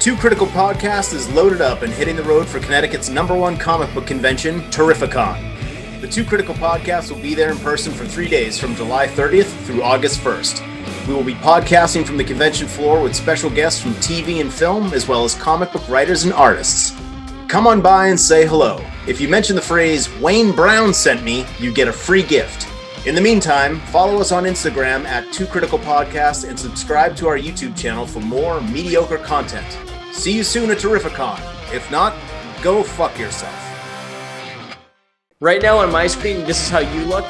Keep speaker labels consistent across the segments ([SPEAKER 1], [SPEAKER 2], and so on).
[SPEAKER 1] Two Critical Podcast is loaded up and hitting the road for Connecticut's #1 comic book convention, Terrificon. The Two Critical Podcast will be there in person for 3 days from July 30th through August 1st. We will be podcasting from the convention floor with special guests from TV and film, as well as comic book writers and artists. Come on by and say hello. If you mention the phrase, "Wayne Brown sent me," you get a free gift. In the meantime, follow us on Instagram at Two Critical Podcast and subscribe to our YouTube channel for more mediocre content. See you soon at Terrificon. If not, go fuck yourself.
[SPEAKER 2] Right now on my screen, this is how you look.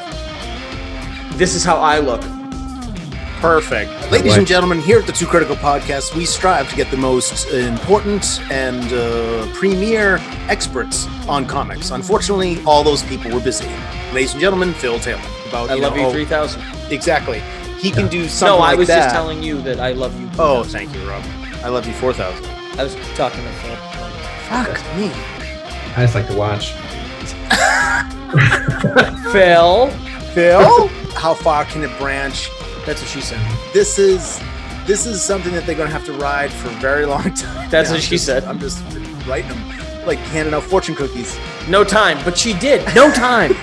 [SPEAKER 2] This is how I look.
[SPEAKER 1] Perfect. Ladies and gentlemen, here at the Two Critical Podcast, we strive to get the most important and premier experts on comics. Unfortunately, all those people were busy. Ladies and gentlemen, Phil Taylor.
[SPEAKER 2] I love you 3,000.
[SPEAKER 1] Exactly. He can do something like that.
[SPEAKER 2] No, I was just telling you that I love you 3,000.
[SPEAKER 1] Oh, thank you, Rob. I love you 4,000.
[SPEAKER 2] I was talking to Phil.
[SPEAKER 1] Fuck me.
[SPEAKER 3] I just like to watch.
[SPEAKER 2] Phil?
[SPEAKER 1] How far can it branch?
[SPEAKER 2] That's what she said.
[SPEAKER 1] This is something that they're going to have to ride for a very long time.
[SPEAKER 2] That's what she said.
[SPEAKER 1] I'm just writing them like handing out fortune cookies.
[SPEAKER 2] No time, but she did. No time.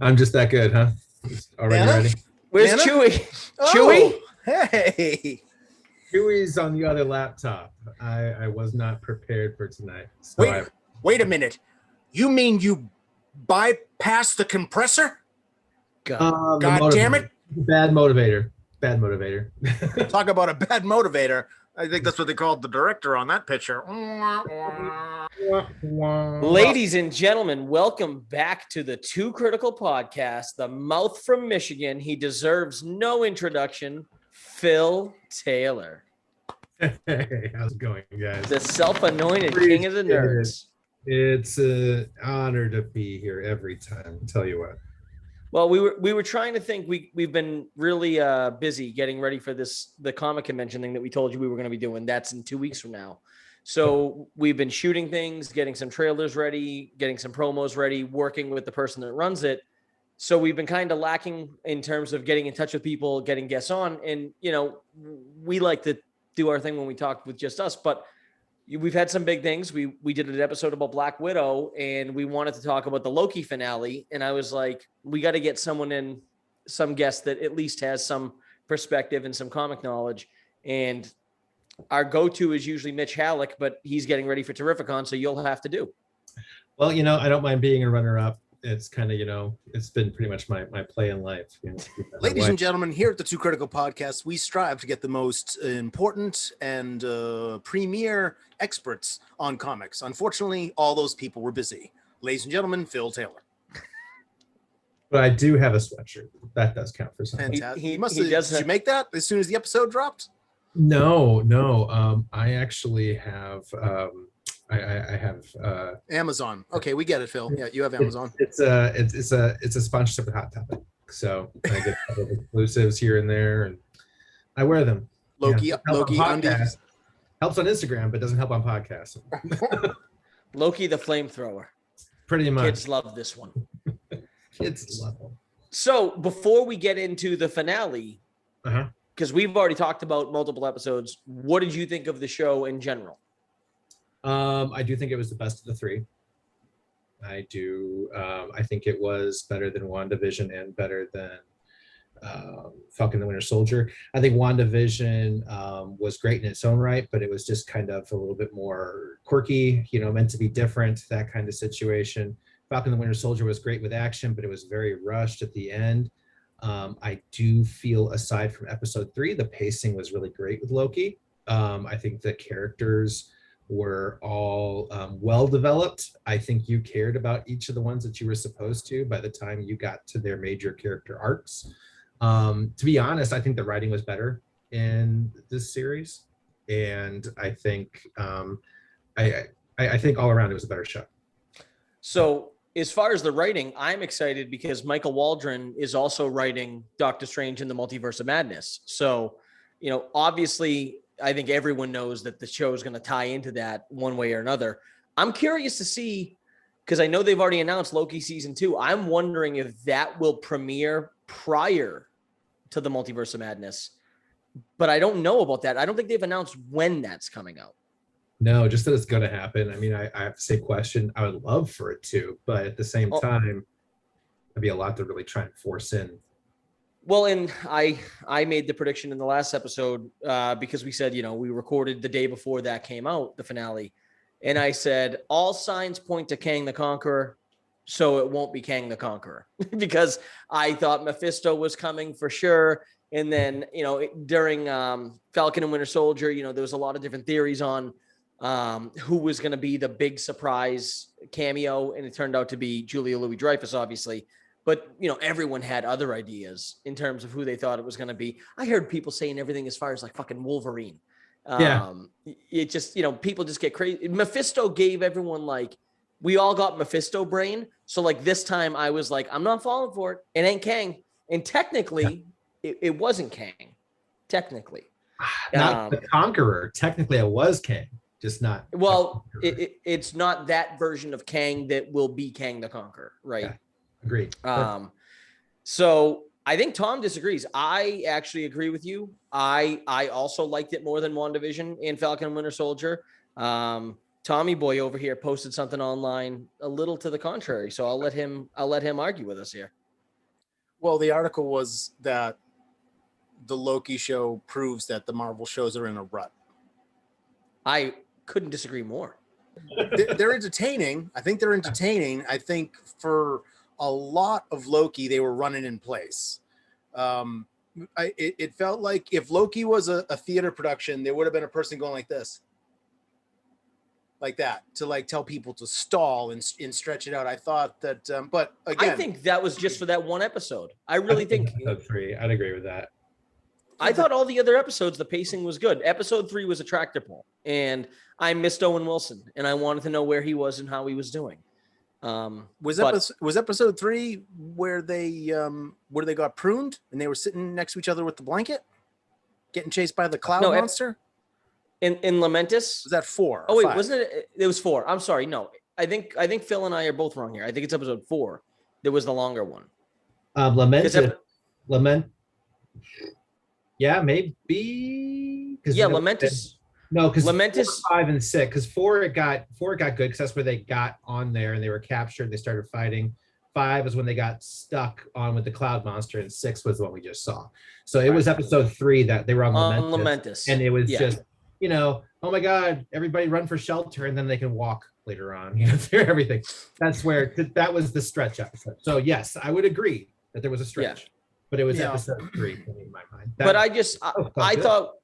[SPEAKER 3] I'm just that good, huh? Already
[SPEAKER 1] Anna?
[SPEAKER 3] ready?
[SPEAKER 2] Where's
[SPEAKER 1] Anna?
[SPEAKER 2] Chewy?
[SPEAKER 1] Oh,
[SPEAKER 2] Chewy?
[SPEAKER 1] Hey.
[SPEAKER 3] Chewy's on the other laptop. I was not prepared for tonight. So
[SPEAKER 1] Wait a minute. You mean you bypassed the compressor?
[SPEAKER 2] God.
[SPEAKER 1] God damn it.
[SPEAKER 3] Bad motivator.
[SPEAKER 1] Talk about a bad motivator. I think that's what they called the director on that picture.
[SPEAKER 2] Ladies and gentlemen, welcome back to the Two Critical Podcast. The mouth from Michigan. He deserves no introduction. Phil Taylor.
[SPEAKER 3] Hey, how's it going, guys?
[SPEAKER 2] The self-anointed king of the nerds.
[SPEAKER 3] It's an honor to be here every time. I'll tell you what.
[SPEAKER 2] Well, we were trying to think. We've been really busy getting ready for the comic convention thing that we told you we were going to be doing. That's in 2 weeks from now. So we've been shooting things, getting some trailers ready, getting some promos ready, working with the person that runs it. So we've been kind of lacking in terms of getting in touch with people, getting guests on. And, we like to do our thing when we talk with just us. But we've had some big things. We did an episode about Black Widow, and we wanted to talk about the Loki finale. And I was like, we got to get some guest that at least has some perspective and some comic knowledge. And our go-to is usually Mitch Halleck, but he's getting ready for Terrificon, so you'll have to do.
[SPEAKER 3] Well, I don't mind being a runner-up. It's kind of, it's been pretty much my play in life.
[SPEAKER 1] Ladies and gentlemen, here at the Two Critical Podcast, we strive to get the most important and premier experts on comics. Unfortunately, all those people were busy. Ladies and gentlemen, Phil Taylor.
[SPEAKER 3] But I do have a sweatshirt. That does count for something.
[SPEAKER 1] Fantastic. Did you make that as soon as the episode dropped?
[SPEAKER 3] No. I actually have. I have
[SPEAKER 1] Amazon. Okay, we get it, Phil. Yeah, you have Amazon.
[SPEAKER 3] It's a sponsorship with Hot Topic, so I get a couple of exclusives here and there, and I wear them.
[SPEAKER 1] Loki
[SPEAKER 3] undies helps on Instagram, but doesn't help on podcasts.
[SPEAKER 2] Loki the flamethrower.
[SPEAKER 3] Pretty much.
[SPEAKER 2] Kids love this one.
[SPEAKER 3] Kids love them.
[SPEAKER 2] So before we get into the finale, because we've already talked about multiple episodes, what did you think of the show in general?
[SPEAKER 3] I do think it was the best of the three. I do. I think it was better than WandaVision and better than Falcon the Winter Soldier. I think WandaVision was great in its own right, but it was just kind of a little bit more quirky, meant to be different, that kind of situation. Falcon the Winter Soldier was great with action, but it was very rushed at the end. I do feel, aside from episode 3, the pacing was really great with Loki. I think the characters were all well developed. I think you cared about each of the ones that you were supposed to by the time you got to their major character arcs. To be honest, I think the writing was better in this series, and I think I think all around it was a better show. So
[SPEAKER 2] as far as the writing, I'm excited because Michael Waldron is also writing Doctor Strange in the Multiverse of Madness. So, obviously, I think everyone knows that the show is going to tie into that one way or another. I'm curious to see, because I know they've already announced Loki season 2. I'm wondering if that will premiere prior to the Multiverse of Madness, but I don't know about that. I don't think they've announced when that's coming out.
[SPEAKER 3] No, just that it's going to happen. I mean, I have to say question. I would love for it to, but at the same time, it'd be a lot to really try and force in.
[SPEAKER 2] Well, and I made the prediction in the last episode because we said, we recorded the day before that came out, the finale. And I said, all signs point to Kang the Conqueror, so it won't be Kang the Conqueror because I thought Mephisto was coming for sure. And then, during Falcon and Winter Soldier, there was a lot of different theories on who was going to be the big surprise cameo. And it turned out to be Julia Louis-Dreyfus, obviously. But, everyone had other ideas in terms of who they thought it was going to be. I heard people saying everything as far as like fucking Wolverine. It just, people just get crazy. Mephisto gave everyone we all got Mephisto brain. So this time I was like, I'm not falling for it. It ain't Kang. And technically it wasn't Kang. Technically.
[SPEAKER 3] Not the Conqueror. Technically it was Kang, just not.
[SPEAKER 2] Well, it's not that version of Kang that will be Kang the Conqueror. Right.
[SPEAKER 3] Yeah. Agreed.
[SPEAKER 2] So I think Tom disagrees. I actually agree with you. I also liked it more than WandaVision and Falcon and Winter Soldier. Tommy Boy over here posted something online a little to the contrary. So I'll let him argue with us here.
[SPEAKER 1] Well, the article was that the Loki show proves that the Marvel shows are in a rut.
[SPEAKER 2] I couldn't disagree more.
[SPEAKER 1] They're entertaining. I think they're entertaining. I think for a lot of Loki, they were running in place. It felt like if Loki was a theater production, there would have been a person going like this, like that, to tell people to stall and stretch it out. I thought that, but again,
[SPEAKER 2] I think that was just for that one episode. I really think
[SPEAKER 3] episode 3. I'd agree with that.
[SPEAKER 2] I thought all the other episodes, the pacing was good. Episode 3 was a tractor pull, and I missed Owen Wilson, and I wanted to know where he was and how he was doing.
[SPEAKER 1] Was episode 3 where they got pruned and they were sitting next to each other with the blanket, getting chased by the cloud monster?
[SPEAKER 2] In Lamentis?
[SPEAKER 1] Was that 4?
[SPEAKER 2] Oh wait,
[SPEAKER 1] 5?
[SPEAKER 2] wasn't it? It was 4. I'm sorry. No, I think Phil and I are both wrong here. I think it's episode 4. That was the longer one.
[SPEAKER 3] Lament. Yeah, maybe.
[SPEAKER 2] Lamentis.
[SPEAKER 3] No, because
[SPEAKER 2] Lamentis
[SPEAKER 3] 5 and 6. Because 4 it got good because that's where they got on there and they were captured. And they started fighting. 5 is when they got stuck on with the cloud monster, and 6 was the one we just saw. So it was episode 3 that they were on Lamentis, and it was just oh my God, everybody run for shelter, and then they can walk later on. Through everything. That's where that was the stretch episode. So yes, I would agree that there was a stretch, but it was episode 3 in my mind.
[SPEAKER 2] I thought.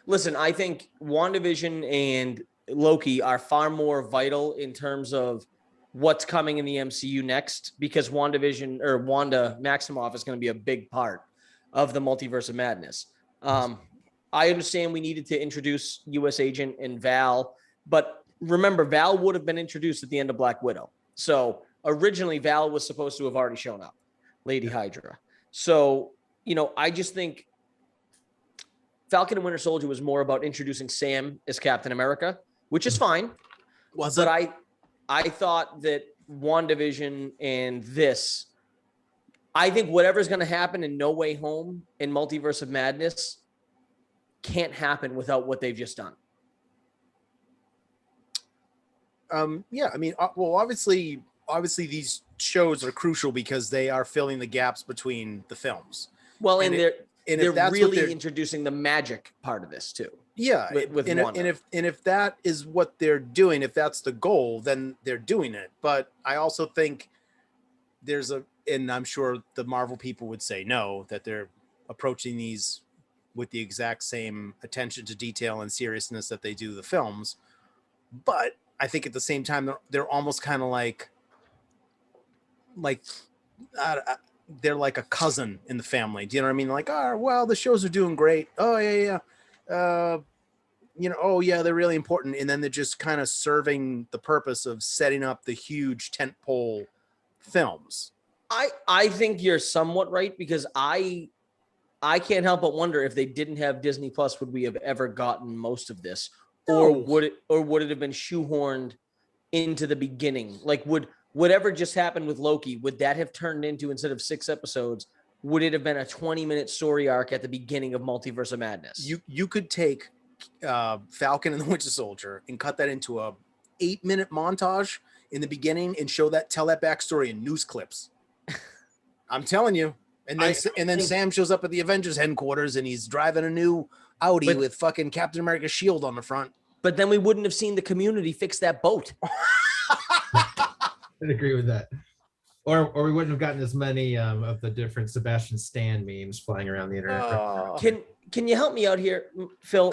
[SPEAKER 2] Listen, I think WandaVision and Loki are far more vital in terms of what's coming in the MCU next, because Wanda Maximoff is going to be a big part of the Multiverse of Madness. I understand we needed to introduce U.S. Agent and Val, but remember, Val would have been introduced at the end of Black Widow. So originally Val was supposed to have already shown up, Lady Hydra. So, I just think Falcon and Winter Soldier was more about introducing Sam as Captain America, which is fine. But I thought that WandaVision and this, I think whatever's going to happen in No Way Home and Multiverse of Madness can't happen without what they've just done.
[SPEAKER 1] Yeah, I mean, well, obviously these shows are crucial because they are filling the gaps between the films.
[SPEAKER 2] Well, and they're really introducing the magic part of this too.
[SPEAKER 1] Yeah, if that is what they're doing, if that's the goal, then they're doing it. But I also think and I'm sure the Marvel people would say no, that they're approaching these with the exact same attention to detail and seriousness that they do the films. But I think at the same time, they're almost kind of like they're like a cousin in the family. Do you know what I mean? Like, oh, well, the shows are doing great. Oh yeah. Oh yeah, they're really important. And then they're just kind of serving the purpose of setting up the huge tentpole films.
[SPEAKER 2] I think you're somewhat right, because I can't help but wonder if they didn't have Disney Plus, would we have ever gotten most of this? Or would it have been shoehorned into the beginning? Like, whatever just happened with Loki, would that have turned into, instead of 6 episodes, would it have been a 20-minute story arc at the beginning of Multiverse of Madness?
[SPEAKER 1] You could take Falcon and the Winter Soldier and cut that into a 8-minute montage in the beginning and tell that backstory in news clips. I'm telling you. And then Sam shows up at the Avengers headquarters and he's driving a new Audi with fucking Captain America's shield on the front.
[SPEAKER 2] But then we wouldn't have seen the Community fix that boat.
[SPEAKER 3] I'd agree with that. Or we wouldn't have gotten as many of the different Sebastian Stan memes flying around the internet.
[SPEAKER 2] Can you help me out here, Phil?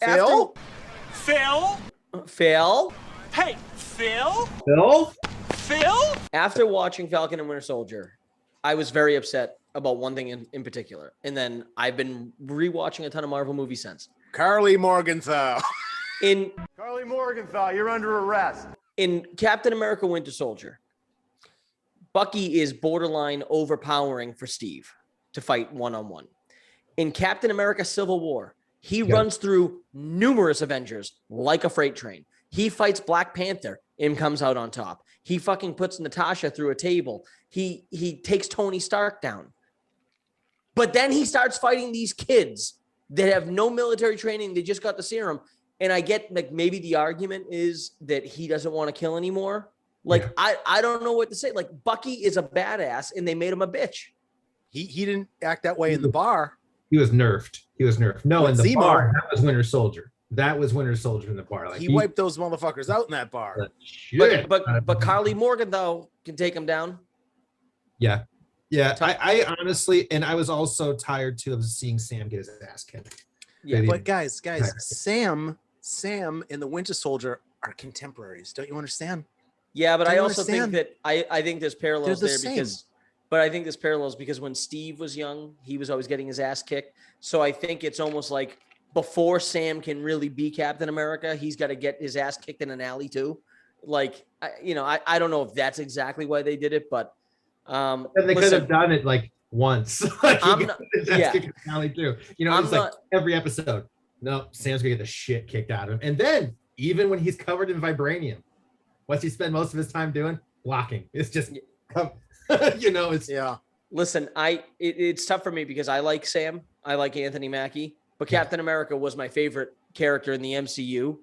[SPEAKER 1] Phil?
[SPEAKER 2] Phil?
[SPEAKER 4] Hey, Phil?
[SPEAKER 3] Phil?
[SPEAKER 2] After watching Falcon and Winter Soldier, I was very upset about one thing in particular. And then I've been rewatching a ton of Marvel movies since.
[SPEAKER 1] Carly Morgenthau.
[SPEAKER 5] Carly Morgenthau, you're under arrest.
[SPEAKER 2] In Captain America Winter Soldier, Bucky is borderline overpowering for Steve to fight one-on-one. In Captain America Civil War, he runs through numerous Avengers like a freight train. He fights Black Panther and comes out on top. He fucking puts Natasha through a table. He takes Tony Stark down. But then he starts fighting these kids that have no military training. They just got the serum. And I get like maybe the argument is that he doesn't want to kill anymore. Like, I don't know what to say. Like, Bucky is a badass and they made him a bitch.
[SPEAKER 1] He didn't act that way in the bar.
[SPEAKER 3] He was nerfed. No, in the
[SPEAKER 1] Zemo,
[SPEAKER 3] bar, that was Winter Soldier. That was Winter Soldier in the bar. Like
[SPEAKER 1] he wiped those motherfuckers out in that bar.
[SPEAKER 2] But Carly Morgenthau can take him down.
[SPEAKER 3] Yeah. I honestly, and I was also tired too of seeing Sam get his ass kicked.
[SPEAKER 1] Yeah, but guys, Sam and the Winter Soldier are contemporaries. Don't you understand?
[SPEAKER 2] Yeah, but
[SPEAKER 1] Do
[SPEAKER 2] I
[SPEAKER 1] you
[SPEAKER 2] also
[SPEAKER 1] understand?
[SPEAKER 2] think that I think there's parallels
[SPEAKER 1] They're
[SPEAKER 2] there
[SPEAKER 1] the
[SPEAKER 2] because, but I think there's parallels because when Steve was young, he was always getting his ass kicked. So I think it's almost like before Sam can really be Captain America, he's got to get his ass kicked in an alley too. Like, I don't know if that's exactly why they did it, but
[SPEAKER 3] and they could have done it like once. Like
[SPEAKER 2] I'm not, yeah.
[SPEAKER 3] Alley too. You know, it's like every episode. No, Sam's gonna get the shit kicked out of him, and then even when he's covered in vibranium, what's he spend most of his time doing? Blocking. It's just, it's
[SPEAKER 2] Listen, it's tough for me because I like Sam, I like Anthony Mackie, but Captain America was my favorite character in the MCU,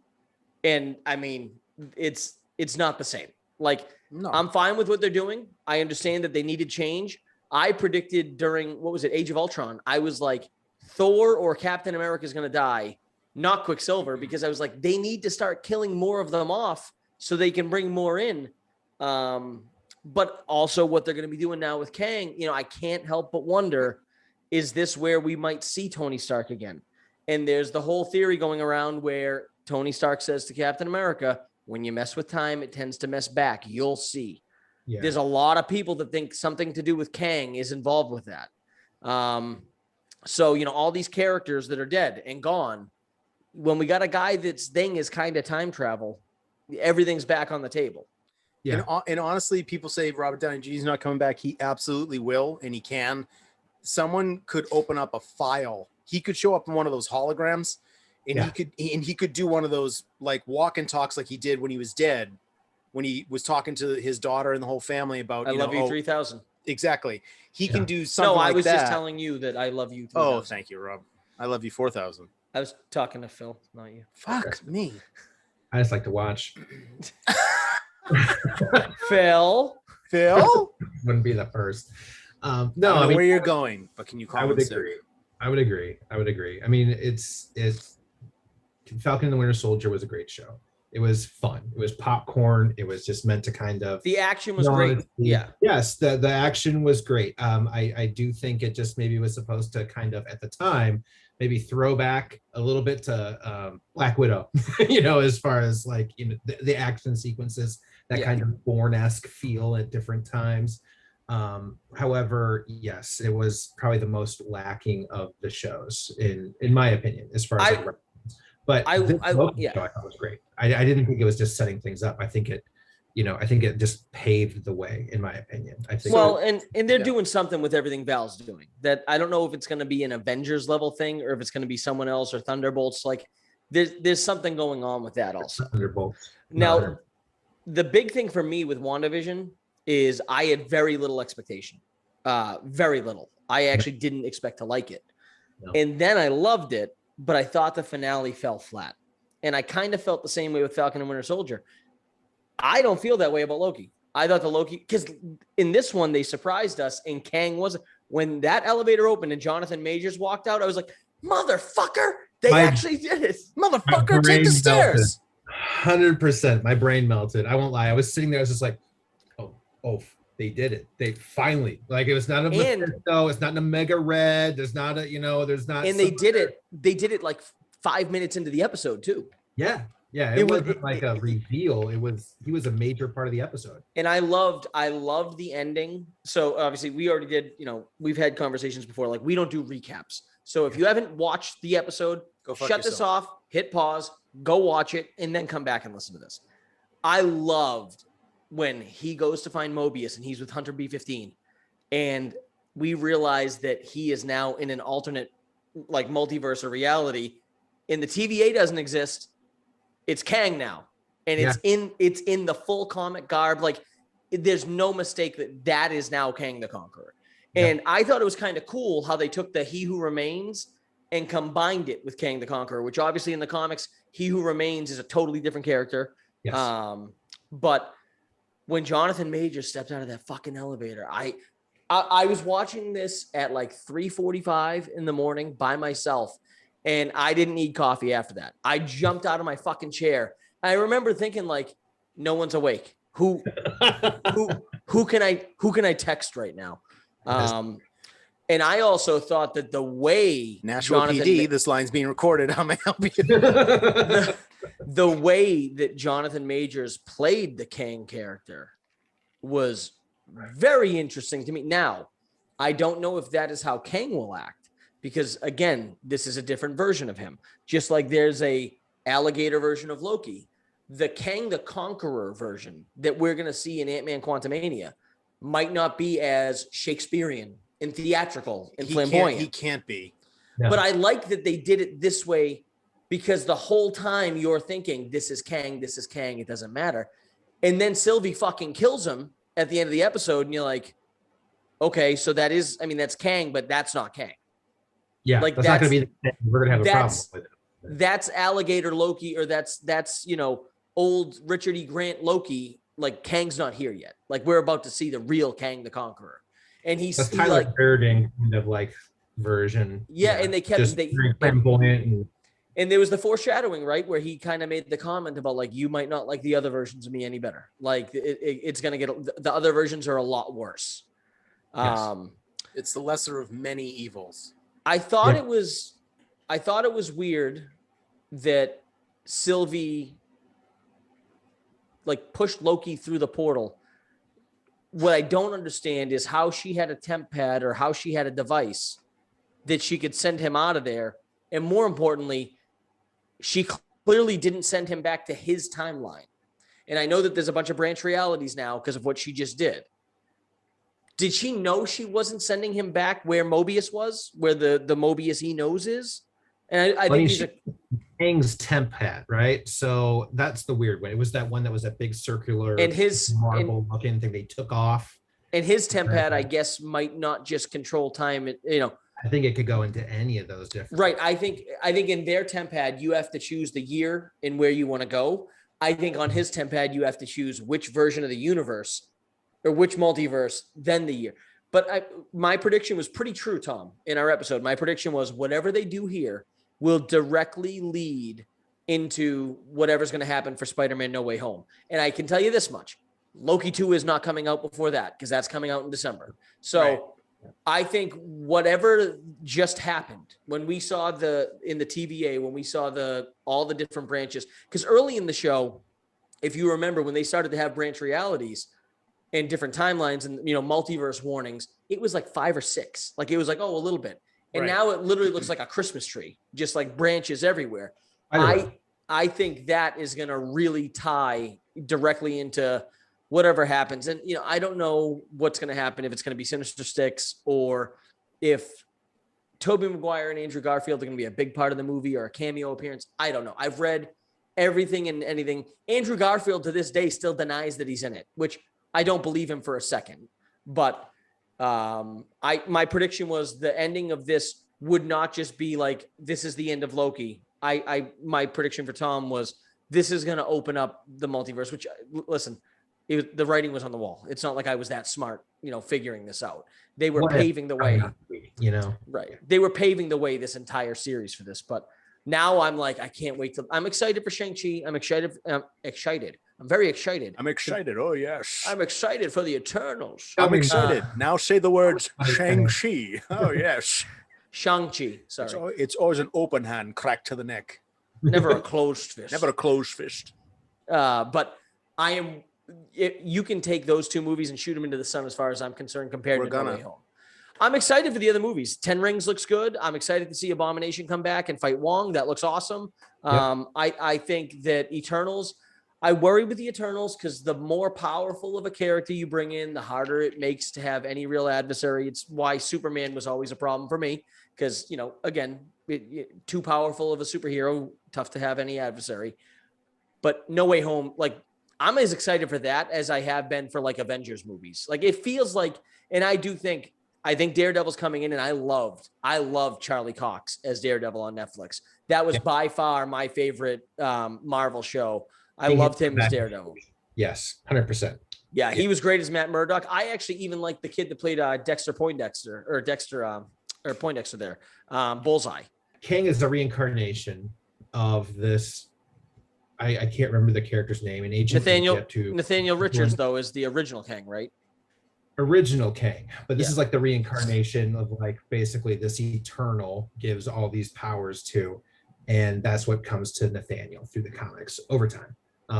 [SPEAKER 2] and I mean, it's not the same. Like, no. I'm fine with what they're doing. I understand that they needed change. I predicted during Age of Ultron, I was like, Thor or Captain America is going to die, not Quicksilver, because I was like, they need to start killing more of them off so they can bring more in. But also what they're going to be doing now with Kang, I can't help but wonder, is this where we might see Tony Stark again? And there's the whole theory going around where Tony Stark says to Captain America, when you mess with time, it tends to mess back. You'll see. Yeah. There's a lot of people that think something to do with Kang is involved with that. So, all these characters that are dead and gone, when we got a guy that's thing is kind of time travel, everything's back on the table.
[SPEAKER 1] Yeah. And honestly, people say Robert Downey Jr. is not coming back. He absolutely will, and he can. Someone could open up a file. He could show up in one of those holograms, and he could do one of those like walk and talks like he did when he was dead, when he was talking to his daughter and the whole family about
[SPEAKER 2] I love you 3000.
[SPEAKER 1] Exactly. He can do something like that.
[SPEAKER 2] No, I was just telling you that I love you 3000.
[SPEAKER 1] Oh, thank you, Rob. I love you 4000.
[SPEAKER 2] I was talking to Phil, not you.
[SPEAKER 1] Fuck me.
[SPEAKER 3] I just like to watch.
[SPEAKER 2] Phil?
[SPEAKER 3] Wouldn't be the first. No,
[SPEAKER 1] I don't know where you're going, but can you call it?
[SPEAKER 3] I would agree. I mean, it's Falcon and the Winter Soldier was a great show. It was fun. It was popcorn. It was just meant to kind of.
[SPEAKER 2] The action was great. Yeah.
[SPEAKER 3] Yes, the action was great. I do think it just maybe was supposed to kind of at the time maybe throw back a little bit to Black Widow, as far as like the action sequences, that kind of Bourne-esque feel at different times. However, yes, it was probably the most lacking of the shows in my opinion, as far as but I thought it was great. I didn't think it was just setting things up. I think it just paved the way, in my opinion. I think.
[SPEAKER 2] Well, and they're doing something with everything Val's doing that I don't know if it's going to be an Avengers level thing or if it's going to be someone else or Thunderbolts. Like there's something going on with that also.
[SPEAKER 3] Thunderbolts.
[SPEAKER 2] Now, the big thing for me with WandaVision is I had very little expectation very little. I actually didn't expect to like it.
[SPEAKER 3] No.
[SPEAKER 2] And then I loved it, but I thought the finale fell flat. And I kind of felt the same way with Falcon and Winter Soldier. I don't feel that way about Loki. I thought the Loki, because in this one, they surprised us, and Kang wasn't. When that elevator opened and Jonathan Majors walked out, I was like, motherfucker, they actually did it.
[SPEAKER 1] Motherfucker, take the stairs.
[SPEAKER 3] 100%. My brain melted. I won't lie. I was sitting there. I was just like, oh, they did it. They finally, like, it was not a Mephisto, it's not a Mega Red. There's not a, there's not.
[SPEAKER 2] And they did it. They did it like 5 minutes into the episode too.
[SPEAKER 3] Yeah. Yeah. It wasn't like a reveal. He was a major part of the episode.
[SPEAKER 2] And I loved the ending. So obviously we already did, we've had conversations before, like we don't do recaps. So if you haven't watched the episode,
[SPEAKER 1] Go fuck
[SPEAKER 2] shut this
[SPEAKER 1] yourself.
[SPEAKER 2] off, hit pause, go watch it, and then come back and listen to this. I loved when he goes to find Mobius and he's with Hunter B-15, and we realize that he is now in an alternate, like, multiverse or reality, and the TVA doesn't exist. It's Kang now, and it's in the full comic garb. Like, there's no mistake that is now Kang the Conqueror. And I thought it was kind of cool how they took the He Who Remains and combined it with Kang the Conqueror, which obviously in the comics, He Who Remains is a totally different character.
[SPEAKER 3] Yes.
[SPEAKER 2] But when Jonathan Majors stepped out of that fucking elevator, I was watching this at like 3:45 in the morning by myself, and I didn't need coffee after that. I jumped out of my fucking chair. I remember thinking, like, no one's awake. Who can I text right now? And I also thought that the way
[SPEAKER 1] Nashville PD, this line's being recorded. How may I help you?
[SPEAKER 2] the way that Jonathan Majors played the Kang character was very interesting to me. Now, I don't know if that is how Kang will act, because again, this is a different version of him. Just like there's a alligator version of Loki, the Kang the Conqueror version that we're going to see in Ant-Man Quantumania might not be as Shakespearean and theatrical and flamboyant.
[SPEAKER 1] He can't be.
[SPEAKER 3] Yeah.
[SPEAKER 2] But I like that they did it this way, because the whole time you're thinking, this is Kang, it doesn't matter. And then Sylvie fucking kills him at the end of the episode, and you're like, okay, so that's Kang, but that's not Kang.
[SPEAKER 3] Yeah,
[SPEAKER 2] like
[SPEAKER 3] that's not going to be the we're going to have a problem with it.
[SPEAKER 2] That's alligator Loki, or that's old Richard E. Grant Loki. Like, Kang's not here yet. Like, we're about to see the real Kang the Conqueror. And
[SPEAKER 3] that's Tyler Durden kind of like version.
[SPEAKER 2] Yeah, and they kept
[SPEAKER 3] very flamboyant
[SPEAKER 2] and there was the foreshadowing, right, where he kind of made the comment about, like, you might not like the other versions of me any better. Like, it's going to get, the other versions are a lot worse.
[SPEAKER 3] Yes.
[SPEAKER 1] It's the lesser of many evils.
[SPEAKER 2] I thought it was weird that Sylvie, like, pushed Loki through the portal. What I don't understand is how she had a temp pad or how she had a device that she could send him out of there. And more importantly, she clearly didn't send him back to his timeline. And I know that there's a bunch of branch realities now because of what she just did. Did she know she wasn't sending him back where Mobius was, where the Mobius he knows is? And I think he's
[SPEAKER 3] Kang's temp pad, right? So that's the weird one. It was that one that was that big circular
[SPEAKER 2] and his
[SPEAKER 3] marble looking thing they took off.
[SPEAKER 2] And his temp pad, I guess, might not just control time.
[SPEAKER 3] I think it could go into any of those different.
[SPEAKER 2] Right. I think in their temp pad, you have to choose the year and where you want to go. I think on his temp pad, you have to choose which version of the universe or which multiverse, then the year. But my prediction was pretty true, Tom, in our episode. My prediction was whatever they do here will directly lead into whatever's going to happen for Spider-Man No Way Home. And I can tell you this much. Loki 2 is not coming out before that, because that's coming out in December. So right. I think whatever just happened when we saw in the TVA, when we saw all the different branches, because early in the show, if you remember, when they started to have branch realities and different timelines and, multiverse warnings, it was like 5 or 6. Like, it was like, oh, a little bit. And now it literally looks like a Christmas tree, just like branches everywhere. I think that is going to really tie directly into whatever happens. And, I don't know what's going to happen, if it's going to be Sinister Six or if Tobey Maguire and Andrew Garfield are going to be a big part of the movie or a cameo appearance. I don't know. I've read everything and anything. Andrew Garfield to this day still denies that he's in it, which I don't believe him for a second. But My prediction was the ending of this would not just be like, this is the end of Loki. My prediction for Tom was this is going to open up the multiverse, which, listen, the writing was on the wall. It's not like I was that smart, figuring this out. They were paving the way, right. They were paving the way this entire series for this, but now I'm like, I can't wait I'm excited for Shang-Chi. I'm excited. I'm very excited.
[SPEAKER 1] I'm excited. Oh, yes.
[SPEAKER 2] I'm excited for the Eternals.
[SPEAKER 1] I'm excited. Now say the words Shang-Chi. Oh, yes.
[SPEAKER 2] Shang-Chi. Sorry.
[SPEAKER 1] It's always an open hand cracked to the neck.
[SPEAKER 2] Never a closed fist.
[SPEAKER 1] Never a closed fist.
[SPEAKER 2] But you can take those two movies and shoot them into the sun as far as I'm concerned compared to No Way Home. I'm excited for the other movies. 10 Rings looks good. I'm excited to see Abomination come back and fight Wong. That looks awesome. Yep. I think that Eternals, I worry with the Eternals because the more powerful of a character you bring in, the harder it makes to have any real adversary. It's why Superman was always a problem for me because, again, too powerful of a superhero, tough to have any adversary. But No Way Home, I'm as excited for that as I have been for Avengers movies. It feels like, and I think Daredevil's coming in, and I loved Charlie Cox as Daredevil on Netflix. That was by far my favorite Marvel show. I loved him as Daredevil.
[SPEAKER 3] Yes, 100%.
[SPEAKER 2] Yeah, he was great as Matt Murdock. I actually even liked the kid that played Dexter Poindexter there, Bullseye.
[SPEAKER 3] King is the reincarnation of this. I can't remember the character's name. And Agent
[SPEAKER 2] Nathaniel Richards, though, is the original King, right?
[SPEAKER 3] Original King, but this is like the reincarnation of basically this Eternal gives all these powers to, and that's what comes to Nathaniel through the comics over time.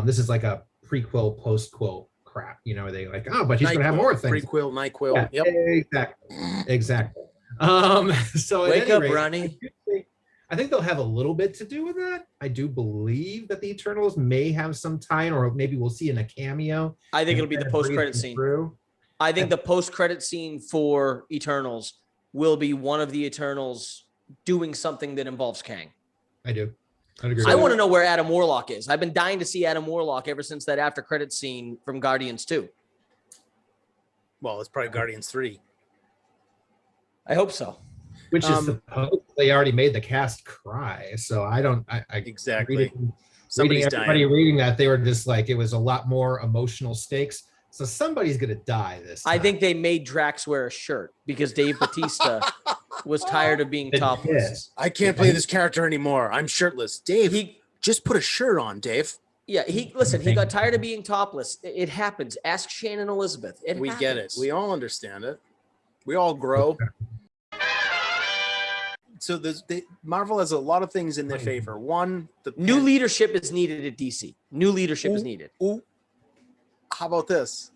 [SPEAKER 3] This is like a prequel, postquel crap. They but he's going to have more things.
[SPEAKER 1] Prequel, nyquil.
[SPEAKER 3] Yeah,
[SPEAKER 1] yep.
[SPEAKER 3] Exactly. So
[SPEAKER 2] wake up, Ronnie.
[SPEAKER 3] I think they'll have a little bit to do with that. I do believe that the Eternals may have some tie, or maybe we'll see in a cameo.
[SPEAKER 2] I think it'll be the post-credit scene. I think the post-credit scene for Eternals will be one of the Eternals doing something that involves Kang.
[SPEAKER 3] I do. I'd agree.
[SPEAKER 2] I want to know where Adam Warlock is. I've been dying to see Adam Warlock ever since that after-credit scene from Guardians 2.
[SPEAKER 1] Well, it's probably Guardians 3.
[SPEAKER 2] I hope so.
[SPEAKER 3] Which is supposed they already made the cast cry. So I
[SPEAKER 1] exactly.
[SPEAKER 3] Reading that, they were just it was a lot more emotional stakes. So somebody's gonna die this time.
[SPEAKER 2] I think they made Drax wear a shirt because Dave Bautista was tired of being topless.
[SPEAKER 1] I can't play this character anymore. I'm shirtless. Dave, just put a shirt on, Dave.
[SPEAKER 2] Yeah, he got tired of being topless. It happens. Ask Shannon Elizabeth.
[SPEAKER 1] We get it. We all understand it. We all grow. So Marvel has a lot of things in their favor. One,
[SPEAKER 2] new leadership is needed at DC. New leadership is needed.
[SPEAKER 1] How about this?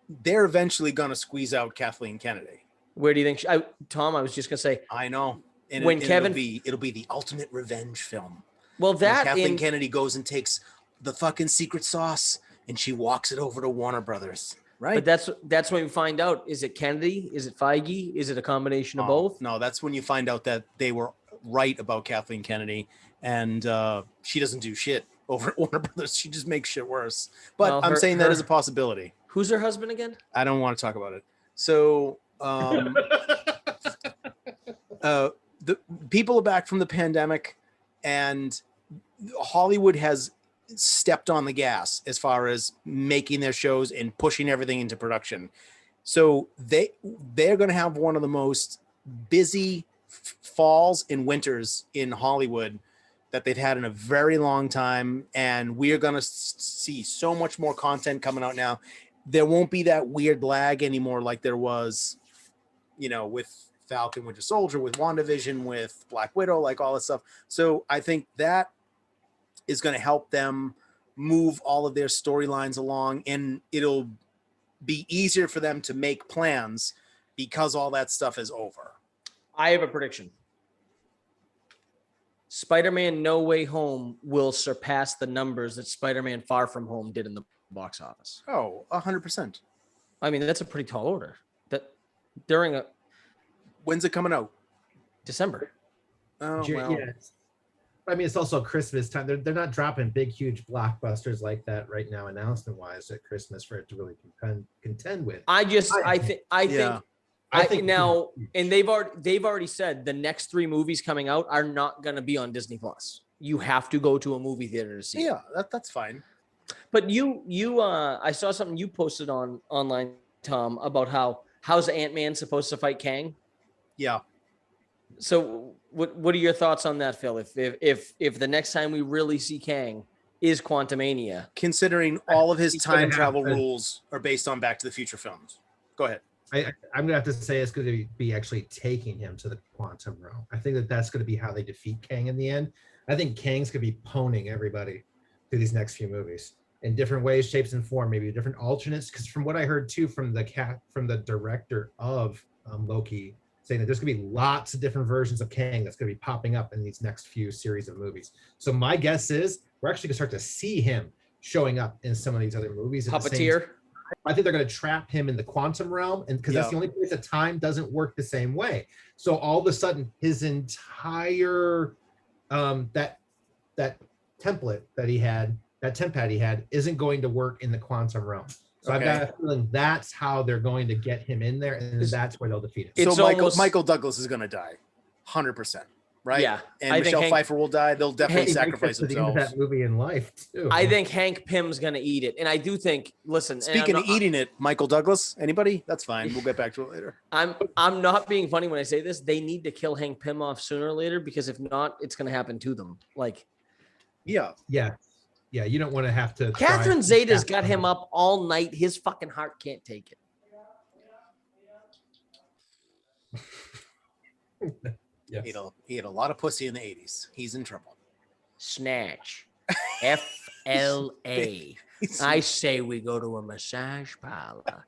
[SPEAKER 1] They're eventually going to squeeze out Kathleen Kennedy.
[SPEAKER 2] Where do you think? Tom, I was just going to say.
[SPEAKER 1] I know. And
[SPEAKER 2] when
[SPEAKER 1] it'll be the ultimate revenge film.
[SPEAKER 2] Well,
[SPEAKER 1] Kathleen Kennedy goes and takes the fucking secret sauce and she walks it over to Warner Brothers. Right.
[SPEAKER 2] But that's when we find out, is it Kennedy? Is it Feige? Is it a combination of both?
[SPEAKER 1] No, that's when you find out that they were right about Kathleen Kennedy and she doesn't do shit over at Warner Brothers. She just makes shit worse. But I'm saying that is a possibility.
[SPEAKER 2] Who's her husband again?
[SPEAKER 1] I don't want to talk about it. So the people are back from the pandemic and Hollywood has stepped on the gas as far as making their shows and pushing everything into production. So they're going to have one of the most busy falls and winters in Hollywood that they've had in a very long time. And we are going to see so much more content coming out now. There won't be that weird lag anymore like there was, with Falcon, Winter Soldier, with WandaVision, with Black Widow, all this stuff. So I think that is going to help them move all of their storylines along, and it'll be easier for them to make plans because all that stuff is over.
[SPEAKER 2] I have a prediction. Spider-Man No Way Home will surpass the numbers that Spider-Man Far From Home did in the box office.
[SPEAKER 1] Oh, 100%.
[SPEAKER 2] I mean, that's a pretty tall order.
[SPEAKER 1] When's it coming out?
[SPEAKER 2] December.
[SPEAKER 1] Oh, well.
[SPEAKER 3] Yeah. I mean, it's also Christmas time. They're not dropping big, huge blockbusters like that right now, announcement wise at Christmas for it to really contend with.
[SPEAKER 2] I think now, and they've already said the next 3 movies coming out are not going to be on Disney Plus. You have to go to a movie theater to see.
[SPEAKER 1] Yeah, that's fine.
[SPEAKER 2] But I saw something you posted online, Tom, about how's Ant-Man supposed to fight Kang?
[SPEAKER 1] Yeah.
[SPEAKER 2] So what are your thoughts on that, Phil? If the next time we really see Kang is Quantumania,
[SPEAKER 1] Considering all of his time travel rules are based on Back to the Future films. Go ahead.
[SPEAKER 3] I'm gonna have to say it's going to be actually taking him to the quantum realm. I think that's going to be how they defeat Kang in the end. I think Kang's going to be poning everybody through these next few movies in different ways, shapes, and form, maybe different alternates. Because from what I heard too from the director of Loki, saying that there's going to be lots of different versions of Kang that's going to be popping up in these next few series of movies. So my guess is we're actually going to start to see him showing up in some of these other movies.
[SPEAKER 2] Puppeteer.
[SPEAKER 3] I think they're going to trap him in the quantum realm, and because that's the only place that time doesn't work the same way. So all of a sudden, his entire that template that he had, that template he had, isn't going to work in the quantum realm. So I've got a feeling that's how they're going to get him in there, and that's where they'll defeat him.
[SPEAKER 1] So Michael Douglas is going to die, 100%. Right.
[SPEAKER 2] Yeah,
[SPEAKER 1] and Michelle Pfeiffer will die. They'll definitely sacrifice themselves.
[SPEAKER 3] That movie in life too.
[SPEAKER 2] I think Hank Pym's gonna eat it, and I do think. Listen,
[SPEAKER 1] speaking of eating it, Michael Douglas. Anybody? That's fine. We'll get back to it later.
[SPEAKER 2] I'm not being funny when I say this. They need to kill Hank Pym off sooner or later, because if not, it's gonna happen to them. Like,
[SPEAKER 3] yeah. You don't want to have to.
[SPEAKER 2] Catherine Zeta's got him up all night. His fucking heart can't take
[SPEAKER 3] it. Yes.
[SPEAKER 1] He had a lot of pussy in the 80s. He's in trouble.
[SPEAKER 2] Snatch. FLA. I say we go to a massage parlor.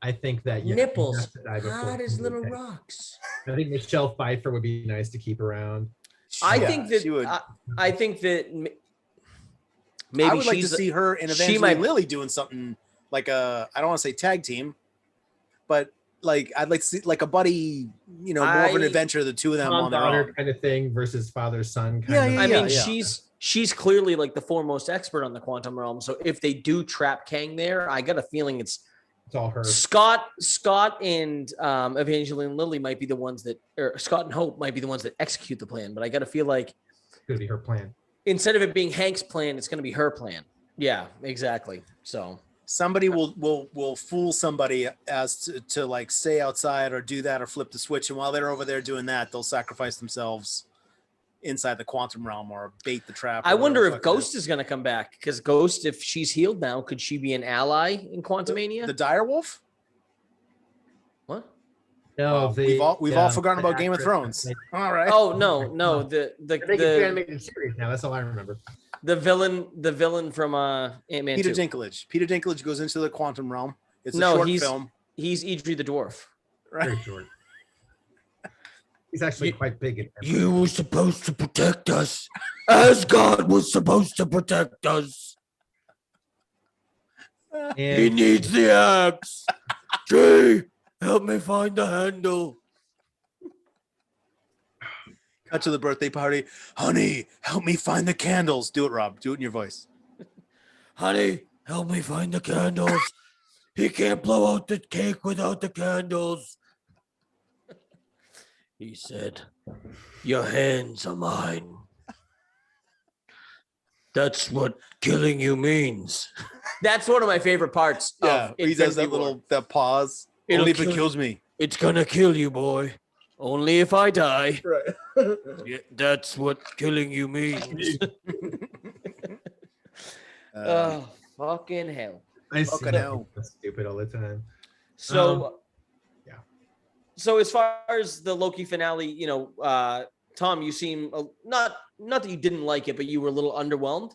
[SPEAKER 3] I think that
[SPEAKER 2] nipples hot as little rocks.
[SPEAKER 3] I think Michelle Pfeiffer would be nice to keep around.
[SPEAKER 2] I think that maybe
[SPEAKER 1] I would like to see her and Evangeline Lilly doing something like I don't want to say tag team, but like I'd like to see like a buddy, more of an adventure, the two of them on their own
[SPEAKER 3] kind of thing versus father son
[SPEAKER 2] kind of. I mean, she's clearly like the foremost expert on the quantum realm. So if they do trap Kang there, I got a feeling it's
[SPEAKER 3] all her.
[SPEAKER 2] Scott and Evangeline Lilly might be the ones that, or Scott and Hope might be the ones that execute the plan. But I got to feel like
[SPEAKER 3] it's gonna be her plan.
[SPEAKER 2] Instead of it being Hank's plan, it's gonna be her plan. Yeah, exactly. So.
[SPEAKER 1] Somebody will fool somebody as to like stay outside or do that or flip the switch, and while they're over there doing that, they'll sacrifice themselves inside the quantum realm or bait the trap.
[SPEAKER 2] I wonder if Ghost is going to come back, because Ghost, if she's healed now, could she be an ally in Quantumania?
[SPEAKER 1] The Direwolf?
[SPEAKER 2] What?
[SPEAKER 3] No,
[SPEAKER 1] we've all forgotten about Game of Thrones. All right.
[SPEAKER 2] Oh no, the
[SPEAKER 3] animated series now. That's all I remember.
[SPEAKER 2] The villain from Ant-Man 2.
[SPEAKER 1] Peter Dinklage goes into the quantum realm. It's a short film.
[SPEAKER 2] He's Idris the dwarf.
[SPEAKER 1] Right.
[SPEAKER 3] Very short. He's actually quite big. In
[SPEAKER 2] you were supposed to protect us. Asgard was supposed to protect us. He needs the axe. Jay, help me find the handle.
[SPEAKER 1] Cut to the birthday party. Honey, help me find the candles. Do it, Rob. Do it in your voice.
[SPEAKER 2] Honey, help me find the candles. He can't blow out the cake without the candles. He said, your hands are mine. That's what killing you means. That's one of my favorate parts.
[SPEAKER 1] Yeah, he does that pause. Only if it kills me.
[SPEAKER 2] It's gonna kill you, boy. Only if I die.
[SPEAKER 1] Right.
[SPEAKER 2] Yeah, that's what killing you means. Oh, fucking hell.
[SPEAKER 3] I see that. That's stupid all the time.
[SPEAKER 2] So, So as far as the Loki finale, Tom, you seem not that you didn't like it, but you were a little underwhelmed.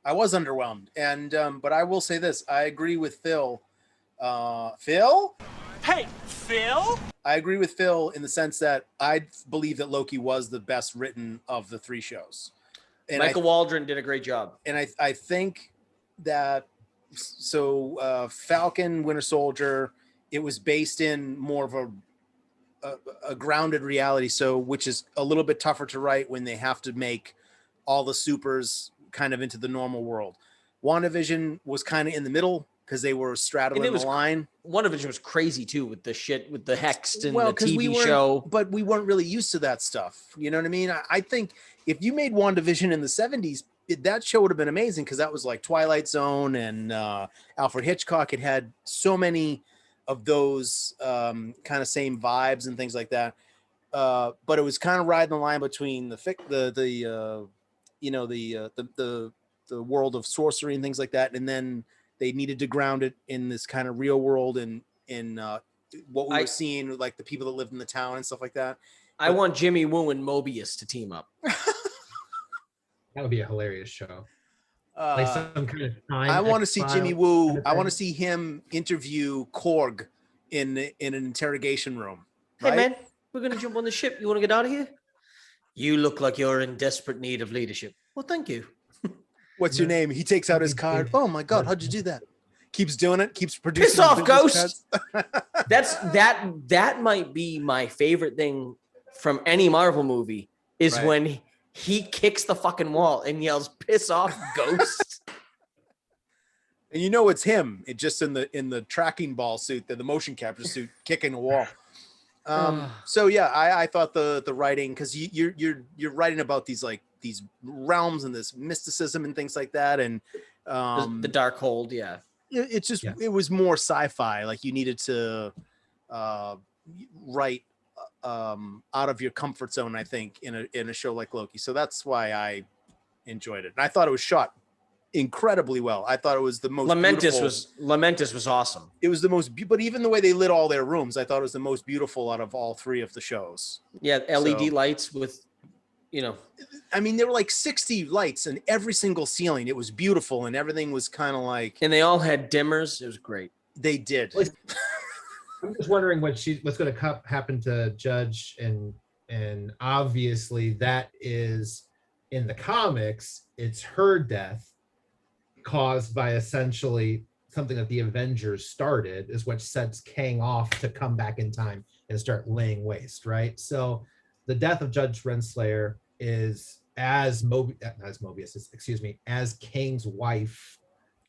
[SPEAKER 1] I was underwhelmed, and but I will say this: I agree with Phil. Phil?
[SPEAKER 4] Hey, Phil?
[SPEAKER 1] I agree with Phil in the sense that I believe that Loki was the best written of the 3 shows. And
[SPEAKER 2] Michael Waldron did a great job.
[SPEAKER 1] And I think that Falcon, Winter Soldier, it was based in more of a grounded reality, so which is a little bit tougher to write when they have to make all the supers kind of into the normal world. WandaVision was kind of in the middle because they were straddling the line.
[SPEAKER 2] WandaVision was crazy too with the shit with the Hext and
[SPEAKER 1] well,
[SPEAKER 2] the TV show.
[SPEAKER 1] But we weren't really used to that stuff. You know what I mean? I think if you made WandaVision in the 70s, that show would have been amazing because that was like Twilight Zone and Alfred Hitchcock. It had so many of those kind of same vibes and things like that. But it was kind of riding the line between the world of sorcery and things like that, and then they needed to ground it in this kind of real world and in what we were seeing, like the people that lived in the town and stuff like that.
[SPEAKER 2] I want Jimmy Woo and Mobius to team up.
[SPEAKER 3] That would be a hilarious show. Like some kind of time.
[SPEAKER 1] I want to see Jimmy Woo. Kind of I want to see him interview Korg in an interrogation room.
[SPEAKER 2] Hey man, we're gonna jump on the ship. You want to get out of here? You look like you're in desperate need of leadership. Well, thank you.
[SPEAKER 1] What's your name? He takes out his card. Oh my God, how'd you do that? Keeps doing it. Keeps producing.
[SPEAKER 2] Piss off, Ghost. That might be my favorite thing from any Marvel movie is when he kicks the fucking wall and yells, "Piss off, Ghost."
[SPEAKER 1] And you know it's him. It just in the tracking ball suit, the motion capture suit, kicking the wall. So yeah, I thought the writing, because you're writing about these realms and this mysticism and things like that, and
[SPEAKER 2] the dark hold, yeah.
[SPEAKER 1] It's just it was more sci-fi. Like you needed to write out of your comfort zone, I think, in a show like Loki. So that's why I enjoyed it. And I thought it was shot incredibly well. I thought it was the most
[SPEAKER 2] Lamentus was awesome.
[SPEAKER 1] It was the most, but even the way they lit all their rooms, I thought it was the most beautiful out of all three of the shows.
[SPEAKER 2] Yeah, LED lights with,
[SPEAKER 1] I mean, there were like 60 lights in every single ceiling. It was beautiful, and everything was kind of like,
[SPEAKER 2] and they all had dimmers. It was great.
[SPEAKER 1] They did.
[SPEAKER 3] I'm just wondering what's going to happen to Judge, and obviously that is in the comics. It's her death caused by essentially something that the Avengers started, is what sets Kang off to come back in time and start laying waste, right? So the death of Judge Renslayer is as Kang's wife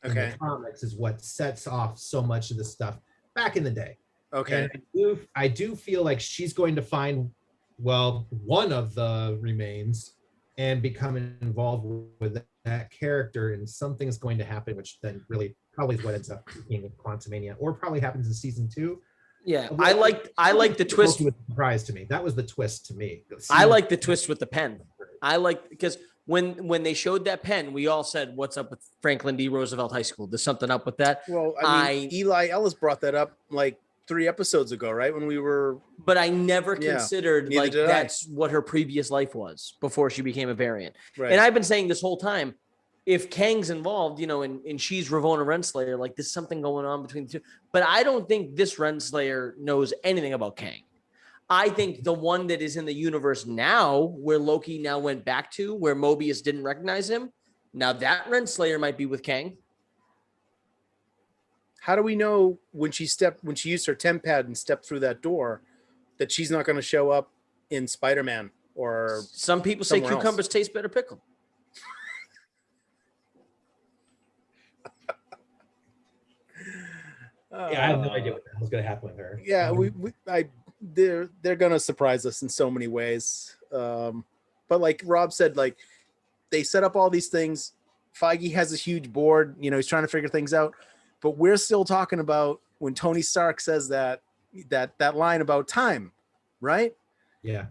[SPEAKER 3] in the comics is what sets off so much of the stuff back in the day.
[SPEAKER 1] Okay.
[SPEAKER 3] And I do feel like she's going to find, one of the remains and become involved with that character, and something's going to happen, which then really probably is what ends up being with Quantumania, or probably happens in season 2.
[SPEAKER 2] Yeah, I like the twist.
[SPEAKER 3] Was a surprise to me. That was the twist to me.
[SPEAKER 2] I like the twist with the pen. Because when they showed that pen, we all said, "What's up with Franklin D. Roosevelt High School? There's something up with that."
[SPEAKER 1] Well, I mean, Eli Ellis brought that up like 3 episodes ago, right? When we were,
[SPEAKER 2] but I never considered that's what her previous life was before she became a variant. Right. And I've been saying this whole time, if Kang's involved, and she's Ravonna Renslayer, like there's something going on between the two. But I don't think this Renslayer knows anything about Kang. I think the one that is in the universe now, where Loki now went back to, where Mobius didn't recognize him, now that Renslayer might be with Kang.
[SPEAKER 1] How do we know when she used her temp pad and stepped through that door that she's not going to show up in Spider-Man or
[SPEAKER 2] some people say cucumbers taste better pickled.
[SPEAKER 3] Yeah, I have no idea what the hell's going to happen with her.
[SPEAKER 1] Yeah, they're going to surprise us in so many ways. But like Rob said, like they set up all these things. Feige has a huge board. He's trying to figure things out. But we're still talking about when Tony Stark says that line about time, right?
[SPEAKER 3] Yeah.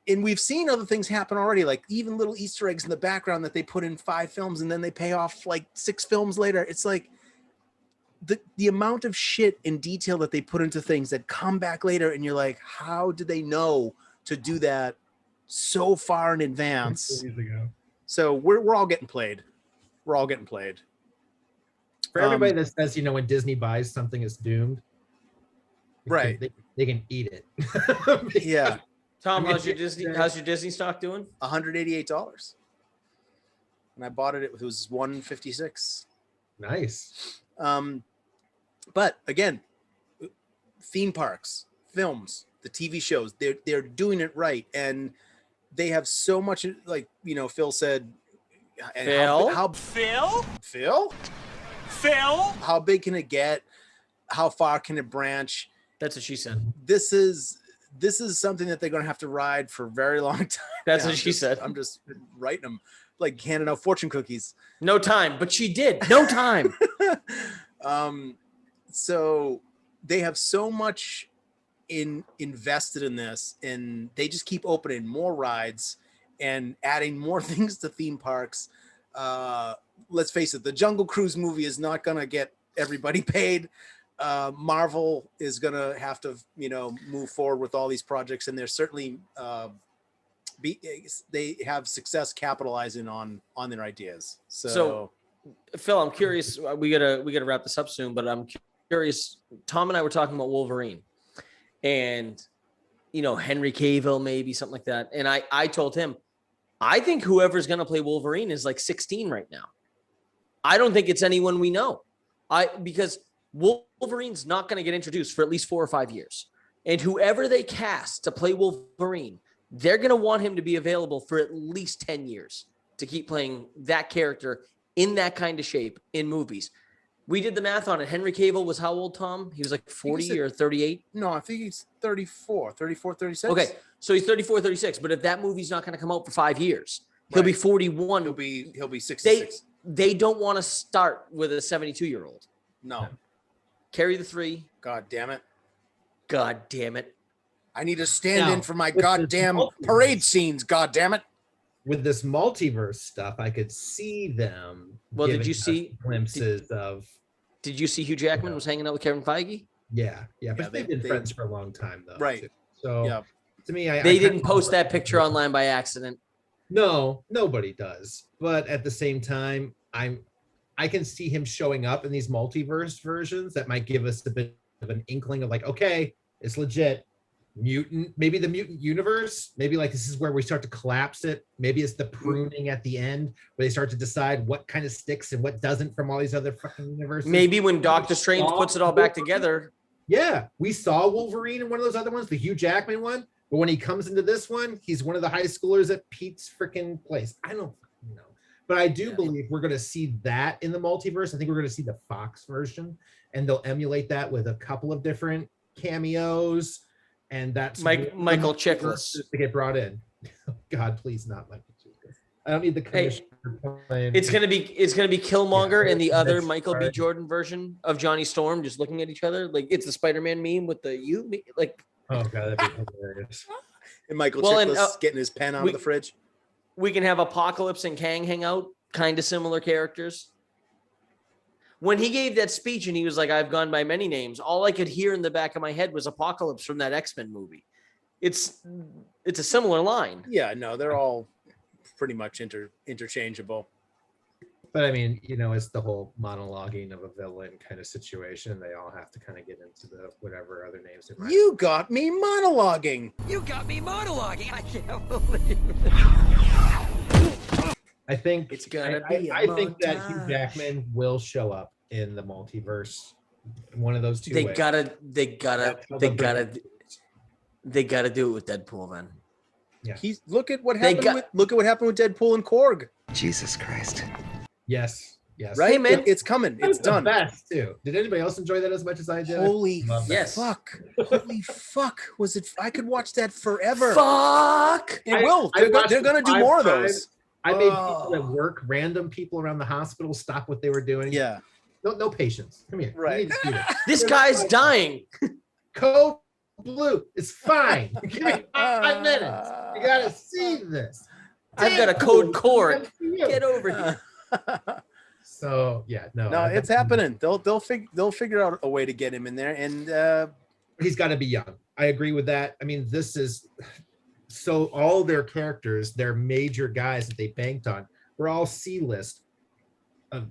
[SPEAKER 1] And we've seen other things happen already, like even little Easter eggs in the background that they put in 5 films and then they pay off like 6 films later. It's like the amount of shit and detail that they put into things that come back later, and you're like, how did they know to do that so far in advance? So we're all getting played. We're all getting played.
[SPEAKER 3] For everybody that says, when Disney buys something, it's doomed.
[SPEAKER 1] Right.
[SPEAKER 3] They can eat it.
[SPEAKER 1] Yeah.
[SPEAKER 2] Tom, how's your Disney stock doing?
[SPEAKER 1] $188. And I bought it. It was $156.
[SPEAKER 3] Nice.
[SPEAKER 1] But again, theme parks, films, the TV shows. They're doing it right, and they have so much. Like Phil said, and
[SPEAKER 4] Phil?
[SPEAKER 1] How big can it get? How far can it branch?
[SPEAKER 2] That's what she said.
[SPEAKER 1] This is something that they're going to have to ride for a very long time.
[SPEAKER 2] That's what she said.
[SPEAKER 1] I'm just writing them like handing out fortune cookies.
[SPEAKER 2] No time, but she did. No time.
[SPEAKER 1] So they have so much invested in this, and they just keep opening more rides and adding more things to theme parks. Let's face it, the Jungle Cruise movie is not going to get everybody paid. Marvel is going to have to, move forward with all these projects, and they're certainly they have success capitalizing on their ideas. So
[SPEAKER 2] Phil, I'm curious. We gotta wrap this up soon, but I'm curious. Tom and I were talking about Wolverine, and Henry Cavill, maybe something like that. And I told him, I think whoever's gonna play Wolverine is like 16 right now. I don't think it's anyone we know. Because Wolverine's not going to get introduced for at least 4 or 5 years. And whoever they cast to play Wolverine, they're going to want him to be available for at least 10 years to keep playing that character in that kind of shape in movies. We did the math on it. Henry Cavill was how old, Tom? He was like 40 or 38?
[SPEAKER 1] No, I think he's 34, 36.
[SPEAKER 2] Okay, so he's 34, 36. But if that movie's not going to come out for 5 years, he'll be 41.
[SPEAKER 1] He'll be 66.
[SPEAKER 2] They don't want to start with a 72-year-old.
[SPEAKER 1] No.
[SPEAKER 2] Carry the 3.
[SPEAKER 1] God damn it.
[SPEAKER 2] God damn it.
[SPEAKER 1] I need to stand in for my goddamn parade scenes. God damn it.
[SPEAKER 3] With this multiverse stuff, I could see them.
[SPEAKER 2] Well, did you see
[SPEAKER 3] glimpses of?
[SPEAKER 2] Did you see Hugh Jackman was hanging out with Kevin Feige?
[SPEAKER 3] Yeah, but they've been friends for a long time, though.
[SPEAKER 1] Right.
[SPEAKER 3] Too. So to me,
[SPEAKER 2] they didn't post that picture online by accident.
[SPEAKER 3] No, nobody does. But at the same time, I can see him showing up in these multiverse versions that might give us a bit of an inkling of like, okay, it's legit. Maybe the mutant universe, maybe like this is where we start to collapse it. Maybe it's the pruning at the end where they start to decide what kind of sticks and what doesn't from all these other fucking universes.
[SPEAKER 2] Maybe when Doctor Strange puts it all back together.
[SPEAKER 3] Yeah, we saw Wolverine in one of those other ones, the Hugh Jackman one. But when he comes into this one, he's one of the high schoolers at Pete's freaking place. I don't know. But I do believe we're going to see that in the multiverse. I think we're going to see the Fox version, and they'll emulate that with a couple of different cameos. And that's
[SPEAKER 2] Michael Chiklis
[SPEAKER 3] to get brought in. God, please not Michael Chiklis. I don't need the commissioner playing.
[SPEAKER 2] It's gonna be Killmonger and the other Michael B. Jordan version of Johnny Storm just looking at each other like it's the Spider-Man meme with the like.
[SPEAKER 3] Oh god, that'd be hilarious.
[SPEAKER 1] And Michael Chiklis getting his pen out of the fridge.
[SPEAKER 2] We can have Apocalypse and Kang hang out, kind of similar characters. When he gave that speech and he was like, I've gone by many names, all I could hear in the back of my head was Apocalypse from that X-Men movie. It's a similar line.
[SPEAKER 1] Yeah, no, they're all pretty much interchangeable.
[SPEAKER 3] But I mean, it's the whole monologuing of a villain kind of situation. They all have to kind of get into the whatever other names they might.
[SPEAKER 1] You got me monologuing.
[SPEAKER 4] I can't believe
[SPEAKER 3] I think
[SPEAKER 2] it's gonna be.
[SPEAKER 3] I think that Hugh Jackman will show up in the multiverse. One of those two. They gotta
[SPEAKER 2] do it with Deadpool then.
[SPEAKER 3] Yeah.
[SPEAKER 1] Look at what happened with Deadpool and Korg.
[SPEAKER 6] Jesus Christ.
[SPEAKER 3] Yes.
[SPEAKER 1] Right,
[SPEAKER 2] hey, man.
[SPEAKER 1] It's coming. It's done.
[SPEAKER 3] The best too. Did anybody else enjoy that as much as I did?
[SPEAKER 1] Holy
[SPEAKER 2] yes.
[SPEAKER 1] fuck! Holy fuck! Was it? I could watch that forever.
[SPEAKER 2] Fuck!
[SPEAKER 1] It will. They're gonna do more of those.
[SPEAKER 3] I made people at work, random people around the hospital, stop what they were doing.
[SPEAKER 1] Yeah.
[SPEAKER 3] No patience. Come here.
[SPEAKER 1] Right.
[SPEAKER 2] This guy's dying.
[SPEAKER 3] Code blue. It's fine. Give me 5 minutes. You gotta see this.
[SPEAKER 2] I've got a code cord. Get over here.
[SPEAKER 3] So yeah, no,
[SPEAKER 1] it's happening. They'll figure out a way to get him in there, and
[SPEAKER 3] he's got to be young. I agree with that. I mean, this is so all their characters, their major guys that they banked on, were all C-list of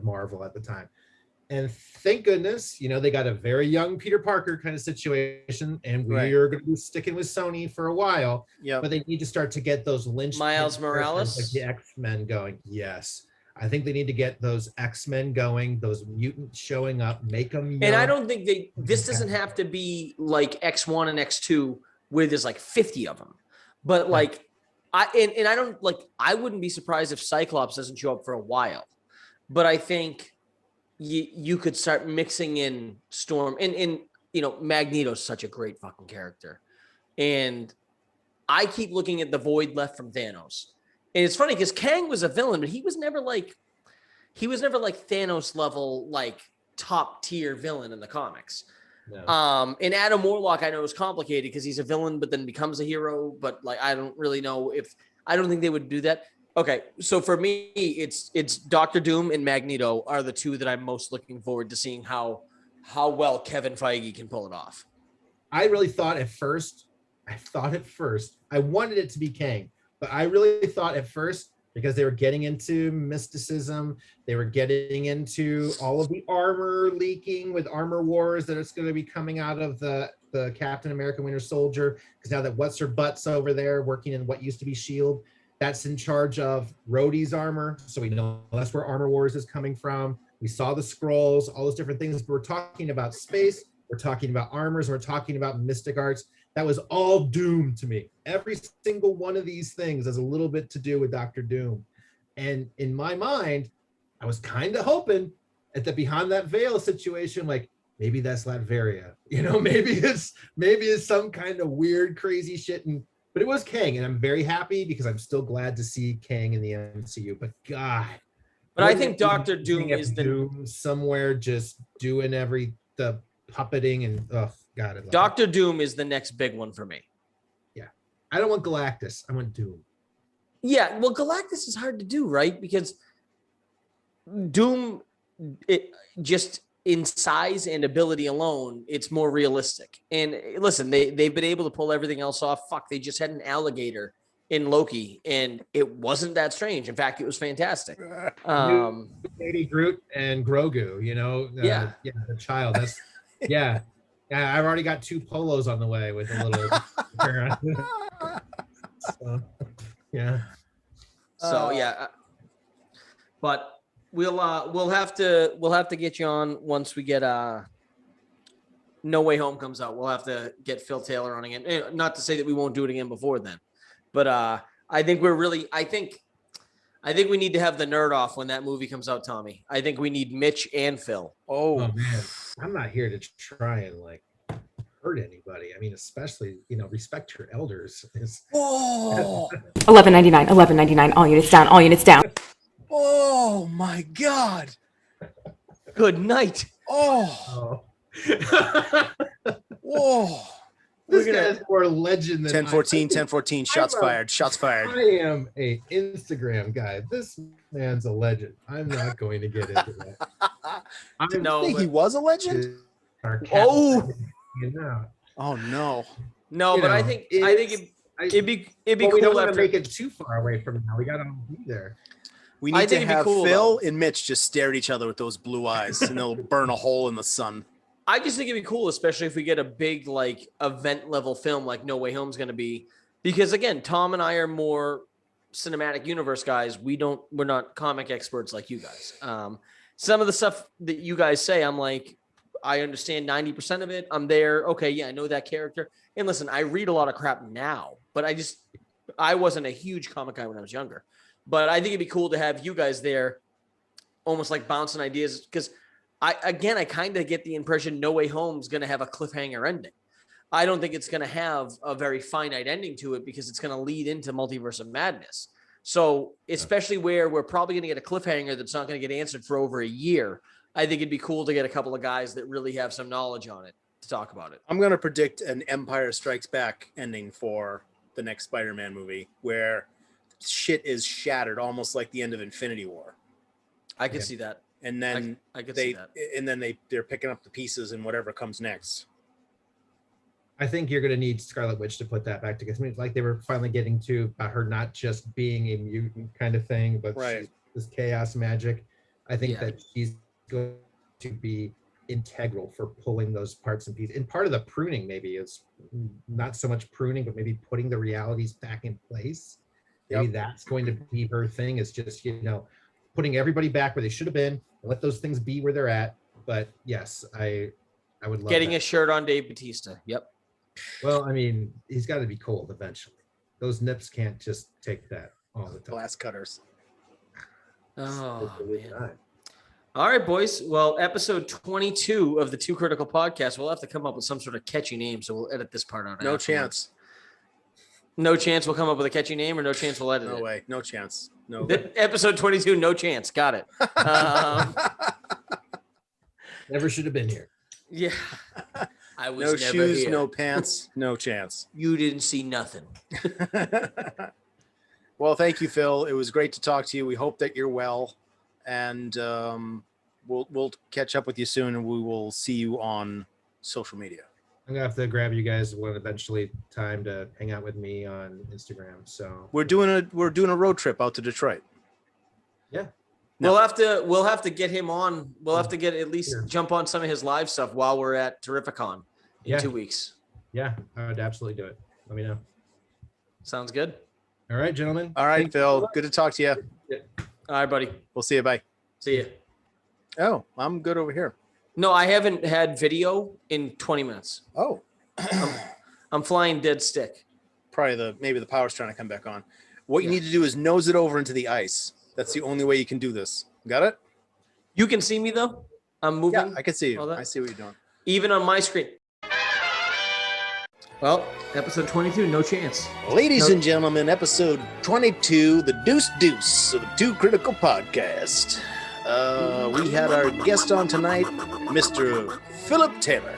[SPEAKER 3] Marvel at the time. And thank goodness, they got a very young Peter Parker kind of situation, and we are going to be sticking with Sony for a while.
[SPEAKER 1] Yeah,
[SPEAKER 3] but they need to start to get those Lynch
[SPEAKER 2] Miles Morales,
[SPEAKER 3] like the X-Men going. Yes, I think they need to get those X-Men going, those mutants showing up, make them young.
[SPEAKER 2] And I don't think this doesn't have to be like X1 and X2 where there's like 50 of them. But like, I wouldn't be surprised if Cyclops doesn't show up for a while. But I think you could start mixing in Storm and Magneto's such a great fucking character. And I keep looking at the void left from Thanos. And it's funny because Kang was a villain, but he was never like Thanos level, like top tier villain in the comics. No. And Adam Warlock, I know, is complicated because he's a villain, but then becomes a hero. But like, I don't really know I don't think they would do that. Okay, so for me, it's Doctor Doom and Magneto are the two that I'm most looking forward to seeing how well Kevin Feige can pull it off.
[SPEAKER 3] I really thought at first, I wanted it to be Kang, but I really thought at first, because they were getting into mysticism, they were getting into all of the armor leaking with Armor Wars, that it's going to be coming out of the Captain America Winter Soldier, because now that what's her butt's over there working in what used to be S.H.I.E.L.D., that's in charge of Rhodey's armor, so we know that's where Armor Wars is coming from. We saw the scrolls, all those different things, but we're talking about space, we're talking about armors, we're talking about mystic arts. That was all Doom to me. Every single one of these things has a little bit to do with Doctor Doom. And in my mind, I was kind of hoping at the Behind That Veil situation, like maybe that's Latveria, maybe it's some kind of weird, crazy shit. But it was Kang, and I'm very happy because I'm still glad to see Kang in the MCU. But God,
[SPEAKER 2] but I think Doctor Doom is
[SPEAKER 3] Doom somewhere just doing the puppeting and God,
[SPEAKER 2] Doctor Doom is the next big one for me.
[SPEAKER 3] Yeah, I don't want Galactus. I want Doom.
[SPEAKER 2] Yeah, well, Galactus is hard to do, right? Because Doom, it just in size and ability alone, it's more realistic. And listen, they've been able to pull everything else off. Fuck, they just had an alligator in Loki, and it wasn't that strange. In fact, it was fantastic.
[SPEAKER 3] Lady Groot and Grogu, the child. That's yeah. I've already got 2 polos on the way with a little. So, yeah.
[SPEAKER 2] So yeah, but we'll have to get you on once we get No Way Home comes out. We'll have to get Phil Taylor on again. Not to say that we won't do it again before then, but I think I think we need to have the nerd off when that movie comes out, Tommy. I think we need Mitch and Phil.
[SPEAKER 3] Oh man, I'm not here to try and hurt anybody. I mean, especially respect your elders.
[SPEAKER 2] Oh,
[SPEAKER 6] $11.99, all units down, all units down.
[SPEAKER 1] Oh my God.
[SPEAKER 2] Good night.
[SPEAKER 1] Oh. Whoa.
[SPEAKER 3] This guy's more legend than
[SPEAKER 1] 1014, shots fired.
[SPEAKER 3] I am a Instagram guy. This man's a legend. I'm not going to get into that.
[SPEAKER 1] Didn't think he was a legend?
[SPEAKER 2] Oh.
[SPEAKER 1] Oh no.
[SPEAKER 2] No, but I think it'd be cool.
[SPEAKER 3] We don't want to make it too far away from now. We got to be there.
[SPEAKER 1] We need to have Phil and Mitch just stare at each other with those blue eyes, and they'll burn a hole in the sun.
[SPEAKER 2] I just think it'd be cool, especially if we get a big event level film like No Way Home's going to be, because again, Tom and I are more cinematic universe guys. We're not comic experts like you guys. Some of the stuff that you guys say, I'm like, I understand 90% of it. I'm there. Okay. Yeah. I know that character. And listen, I read a lot of crap now, but I wasn't a huge comic guy when I was younger, but I think it'd be cool to have you guys there almost like bouncing ideas. Cause I kind of get the impression No Way Home's going to have a cliffhanger ending. I don't think it's going to have a very finite ending to it because it's going to lead into Multiverse of Madness. So especially where we're probably going to get a cliffhanger that's not going to get answered for over a year, I think it'd be cool to get a couple of guys that really have some knowledge on it to talk about it.
[SPEAKER 1] I'm going to predict an Empire Strikes Back ending for the next Spider-Man movie where shit is shattered, almost like the end of Infinity War.
[SPEAKER 2] I could see that.
[SPEAKER 1] And then
[SPEAKER 2] I could see that.
[SPEAKER 1] And then they're picking up the pieces and whatever comes next.
[SPEAKER 3] I think you're going to need Scarlet Witch to put that back together. I mean, like they were finally getting to her not just being a mutant kind of thing, but she's this chaos magic. I think that she's going to be integral for pulling those parts and pieces. And part of the pruning maybe is not so much pruning, but maybe putting the realities back in place. Maybe that's going to be her thing, is just, putting everybody back where they should have been and let those things be where they're at. But yes, I would love
[SPEAKER 2] Getting
[SPEAKER 3] that.
[SPEAKER 2] a shirt on Dave Bautista. Yep.
[SPEAKER 3] Well, I mean, he's got to be cold eventually. Those nips can't just take that all the time.
[SPEAKER 1] Glass cutters.
[SPEAKER 2] Oh, man. All right, boys. Well, episode 22 of the Two Critical Podcast. We'll have to come up with some sort of catchy name, so we'll edit this part out.
[SPEAKER 1] No
[SPEAKER 2] afterwards.
[SPEAKER 1] chance.
[SPEAKER 2] No chance we'll come up with a catchy name, or no chance we'll edit
[SPEAKER 1] No
[SPEAKER 2] it?
[SPEAKER 1] way. No chance. No.
[SPEAKER 2] Episode 22, no chance. Got it.
[SPEAKER 3] Never should have been here.
[SPEAKER 2] Yeah. I was
[SPEAKER 1] No
[SPEAKER 2] never
[SPEAKER 1] shoes,
[SPEAKER 2] here.
[SPEAKER 1] no pants, no chance.
[SPEAKER 2] You didn't see nothing.
[SPEAKER 1] Well, thank you, Phil. It was great to talk to you. We hope that you're well, and we'll catch up with you soon, and we will see you on social media.
[SPEAKER 3] I'm gonna have to grab you guys when eventually time to hang out with me on Instagram. So
[SPEAKER 1] We're doing a road trip out to Detroit.
[SPEAKER 3] yeah,
[SPEAKER 1] No.
[SPEAKER 2] We'll have to get him on. We'll have to get at least
[SPEAKER 3] Sure.
[SPEAKER 2] jump on some of his live stuff while we're at Terrificon in
[SPEAKER 3] Yeah.
[SPEAKER 2] 2 weeks.
[SPEAKER 3] yeah, I would absolutely do it. Let me know.
[SPEAKER 2] Sounds good.
[SPEAKER 3] All right, gentlemen.
[SPEAKER 1] All right,
[SPEAKER 3] Thank you.
[SPEAKER 1] Phil. Good to talk to you.
[SPEAKER 2] All right, buddy.
[SPEAKER 1] We'll see you. Bye.
[SPEAKER 2] See ya.
[SPEAKER 1] Oh, I'm good over here.
[SPEAKER 2] No, I haven't had video in 20 minutes.
[SPEAKER 1] Oh,
[SPEAKER 2] I'm flying dead stick.
[SPEAKER 1] probably maybe the power's trying to come back on. What you need to do is nose it over into the ice. That's the only way you can do this. Got it?
[SPEAKER 2] You can see me though. I'm moving.
[SPEAKER 1] Yeah, I can see
[SPEAKER 2] all
[SPEAKER 1] you.
[SPEAKER 2] that?
[SPEAKER 1] I see what you're doing.
[SPEAKER 2] Even on my screen. Well, episode 22, no chance.
[SPEAKER 1] Ladies
[SPEAKER 2] No.
[SPEAKER 1] and gentlemen, episode 22, the Deuce of the Two Critical Podcast. We had our guest on tonight, Mr. Philip Taylor.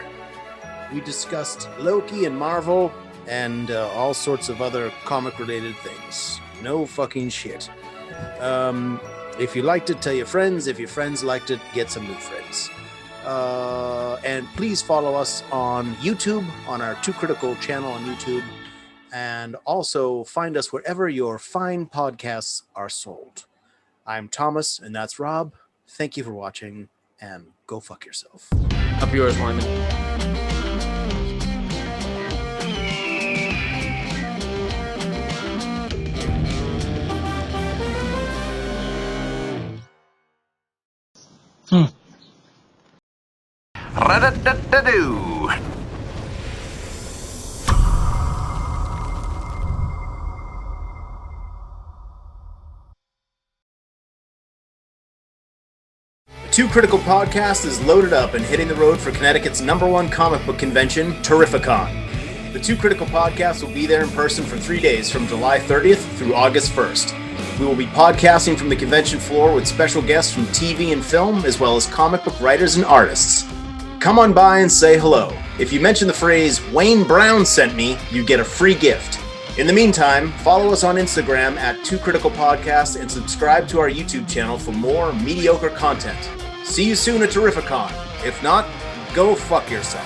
[SPEAKER 1] We discussed Loki and Marvel and all sorts of other comic-related things. No fucking shit. If you liked it, tell your friends. If your friends liked it, get some new friends. And please follow us on YouTube, on our Two Critical channel on YouTube. And also find us wherever your fine podcasts are sold. I'm Thomas, and that's Rob. Thank you for watching, and go fuck yourself.
[SPEAKER 2] Up yours, Wyman.
[SPEAKER 7] Ra-da-da-da-doo.
[SPEAKER 1] The Two Critical Podcast is loaded up and hitting the road for Connecticut's #1 comic book convention, Terrificon. The Two Critical Podcast will be there in person for 3 days from July 30th through August 1st. We will be podcasting from the convention floor with special guests from TV and film, as well as comic book writers and artists. Come on by and say hello. If you mention the phrase, Wayne Brown sent me, you get a free gift. In the meantime, follow us on Instagram at Two Critical Podcast and subscribe to our YouTube channel for more mediocre content. See you soon at Terrificon. If not, go fuck yourself.